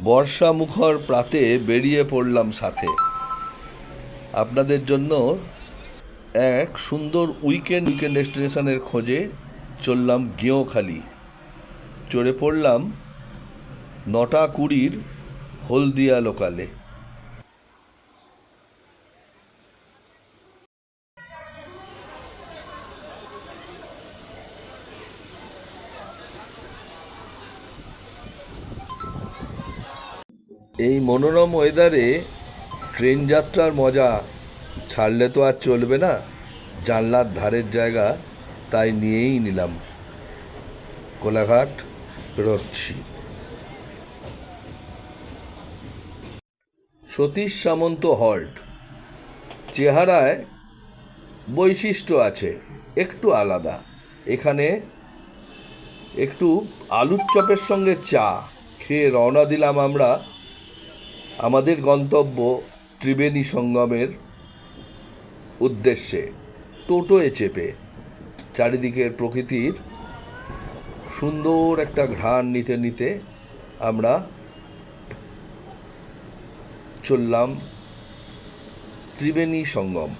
বর্ষা মুখর প্রাতে বেরিয়ে পড়লাম সাথে আপনাদের জন্য এক সুন্দর উইকেন্ড ডেস্টিনেশনের খোঁজে। চললাম গেঁয়োখালি, চড়ে পড়লাম 9:20 হলদিয়া লোকালে। এই মনোরম ওয়েদারে ট্রেন যাত্রার মজা ছাড়লে তো আর চলবে না। জানলার ধারের জায়গা তাই নিয়েই নিলাম। কোলাঘাট পেরোচ্ছি। সতীশ সামন্ত হল্ট। চেহারায় বৈশিষ্ট্য আছে, একটু আলাদা। এখানে একটু আলুর চপের সঙ্গে চা খেয়ে রওনা দিলাম আমরা আমাদের গন্তব্য ত্রিবেণী সঙ্গমের উদ্দেশ্যে। টোটোয় চেপে চারিদিকের প্রকৃতির সুন্দর একটা ঘ্রাণ নিতে নিতে আমরা চললাম ত্রিবেণী সঙ্গম।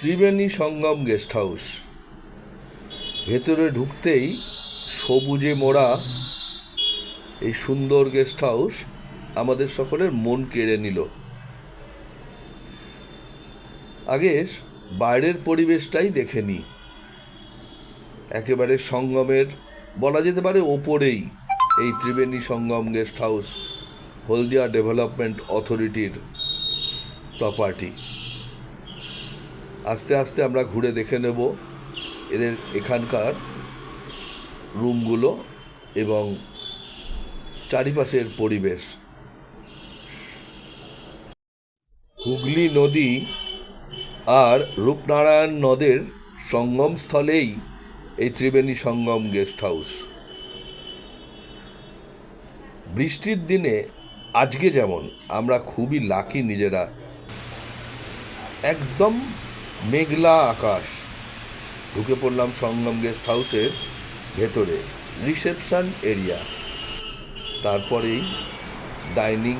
ত্রিবেণী সঙ্গম গেস্ট হাউস। ভেতরে ঢুকতেই সবুজে মোড়া এই সুন্দর গেস্ট হাউস আমাদের সকলের মন কেড়ে নিল। আগে বাইরের পরিবেশটাই দেখে নিই। একেবারে সঙ্গমের বলা যেতে পারে ওপরেই এই ত্রিবেণী সঙ্গম গেস্ট হাউস হলদিয়া ডেভেলপমেন্ট অথরিটির প্রপার্টি। আস্তে আস্তে আমরা ঘুরে দেখে নেব এদের এখানকার রুমগুলো এবং চারিপাশের পরিবেশ। হুগলি নদী আর রূপনারায়ণ নদের সঙ্গমস্থলেই এই ত্রিবেণী সঙ্গম গেস্ট হাউস। বৃষ্টির দিনে আজকে যেমন আমরা খুবই লাকি নিজেরা। একদম মেঘলা আকাশ। ঢুকে পড়লাম সঙ্গম গেস্ট হাউসের ভেতরে, রিসেপশন এরিয়া, তারপরেই ডাইনিং।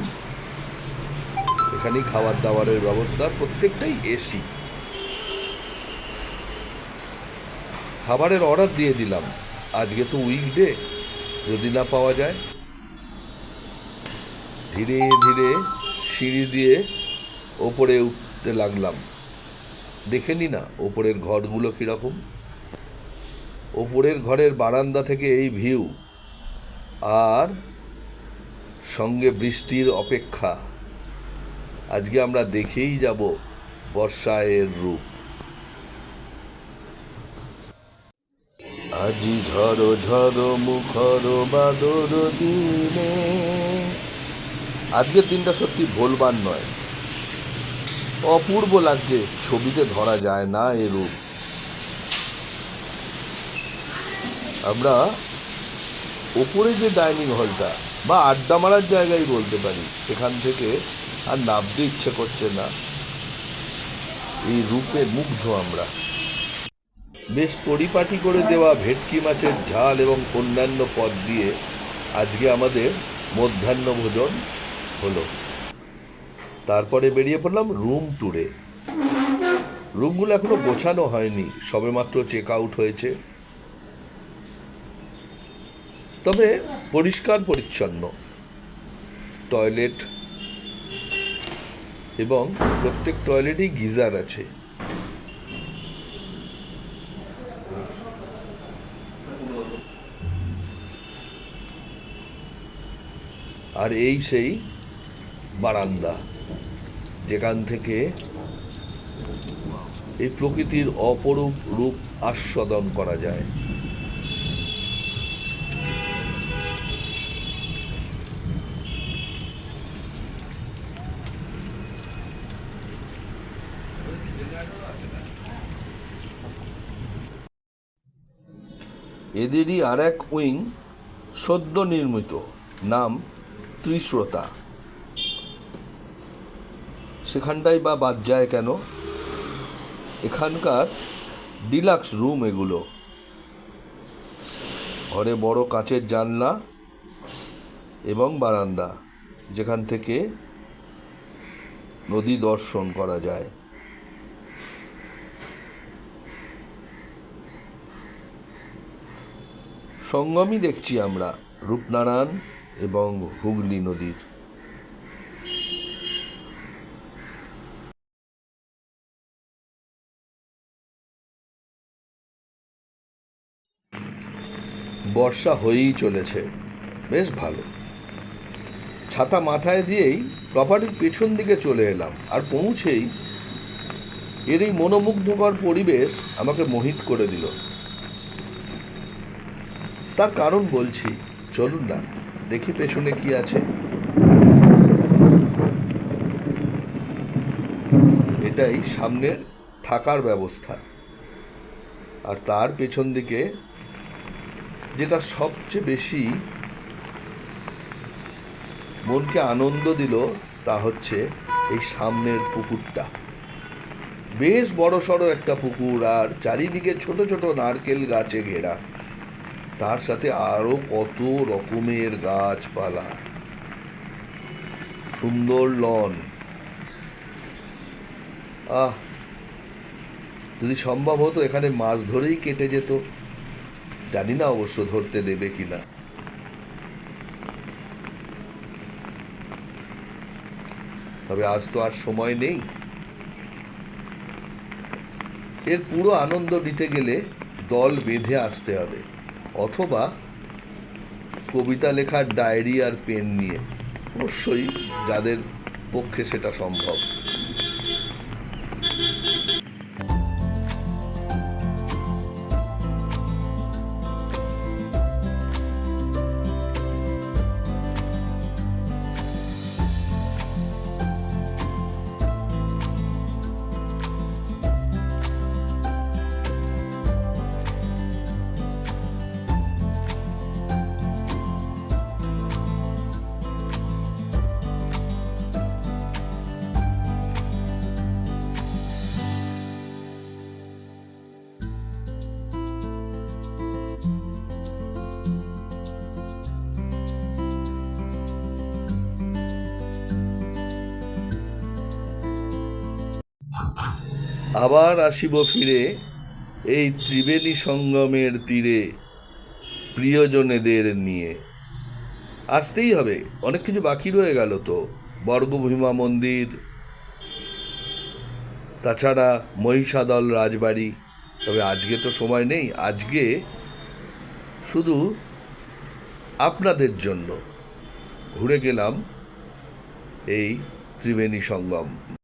এখানেই খাবার দাবারের ব্যবস্থা, প্রত্যেকটাই এসি। খাবারের অর্ডার দিয়ে দিলাম, আজকে তো উইকডে, যদি না পাওয়া যায়। ধীরে ধীরে সিঁড়ি দিয়ে ওপরে উঠতে লাগলাম। দেখে নি না ওপরের ঘরগুলো কীরকম। ওপরের ঘরের বারান্দা থেকে এই ভিউ, আর সঙ্গে বৃষ্টির অপেক্ষা। আজকে আমরা দেখেই যাব বর্ষায়ের রূপ। আজি ঝড়ো ঝড়ো মুখর বাদর দিনে। আজকের দিনটা সত্যি ভোলবার নয়, অপূর্ব লাগছে। ছবিতে ধরা যায় না এ রূপ। আমরা ওপরে যে ডাইনিং হলটা বা আড্ডা মারার জায়গায় বলতে পারি, সেখান থেকে আর নামতে ইচ্ছে করছে না। এই রূপে মুগ্ধ আমরা। বেশ পরিপাটি করে দেওয়া ভেটকি মাছের ঝাল এবং অন্যান্য পদ দিয়ে আজকে আমাদের মধ্যাহ্ন ভোজন হলো। তারপরে বেরিয়ে পড়লাম রুম ট্যুরে। রুমগুলো এখনো গোছানো হয়নি, সবেমাত্র চেক আউট হয়েছে। তবে পরিষ্কার পরিচ্ছন্ন টয়লেট, এবং প্রত্যেক টয়লেটেই গিজার আছে। আর এই সেই বারান্দা, যেখান থেকে এই প্রকৃতির অপরূপ রূপ আস্বাদন করা যায়। এদেরই আর এক উইং সদ্য নির্মিত, নাম ত্রিশ্রোতা। সেখানটাই বা বাদ যায় কেন? এখানকার ডিলাক্স রুম এগুলো। ঘরে বড় কাচের জানলা এবং বারান্দা, যেখান থেকে নদী দর্শন করা যায়। সঙ্গমই দেখছি আমরা রূপনারায়ণ এবং হুগলি নদীর। বর্ষা হয়েই চলেছে, বেশ ভালো। ছাতা মাথায় দিয়েই প্রপার্টির পেছন দিকে চলে এলাম, আর পৌঁছেই এর এই মনোমুগ্ধকর পরিবেশ আমাকে মোহিত করে দিল। তার কারণ বলছি, চলুন না দেখি পেছনে কি আছে। এটাই সামনের থাকার ব্যবস্থা, আর তার পেছন দিকে যেটা সবচেয়ে বেশি মনকে আনন্দ দিল তা হচ্ছে এই সামনের পুকুরটা। বেশ বড় সড়ো একটা পুকুর, আর চারিদিকে ছোট ছোট নারকেল গাছে ঘেরা, তার সাথে আরো কত রকমের গাছপালা, সুন্দর লন। আহ, যদি সম্ভব হতো এখানে মাছ ধরেই কেটে যেত। জানি না অবশ্য ধরতে দেবে কিনা। তবে আজ তো আর সময় নেই। এর পুরো আনন্দ নিতে গেলে দল বেঁধে আসতে হবে, অথবা কবিতা লেখার ডায়েরি আর পেন নিয়ে, অবশ্যই যাদের পক্ষে সেটা সম্ভব। আবার আসিব ফিরে এই ত্রিবেণী সঙ্গমের তীরে প্রিয়জনেদের নিয়ে। আসতেই হবে, অনেক কিছু বাকি রয়ে গেল তো। বর্গভীমা মন্দির, তাছাড়া মহিষাদল রাজবাড়ি। তবে আজকে তো সময় নেই, আজকে শুধু আপনাদের জন্য ঘুরে গেলাম এই ত্রিবেণী সঙ্গম।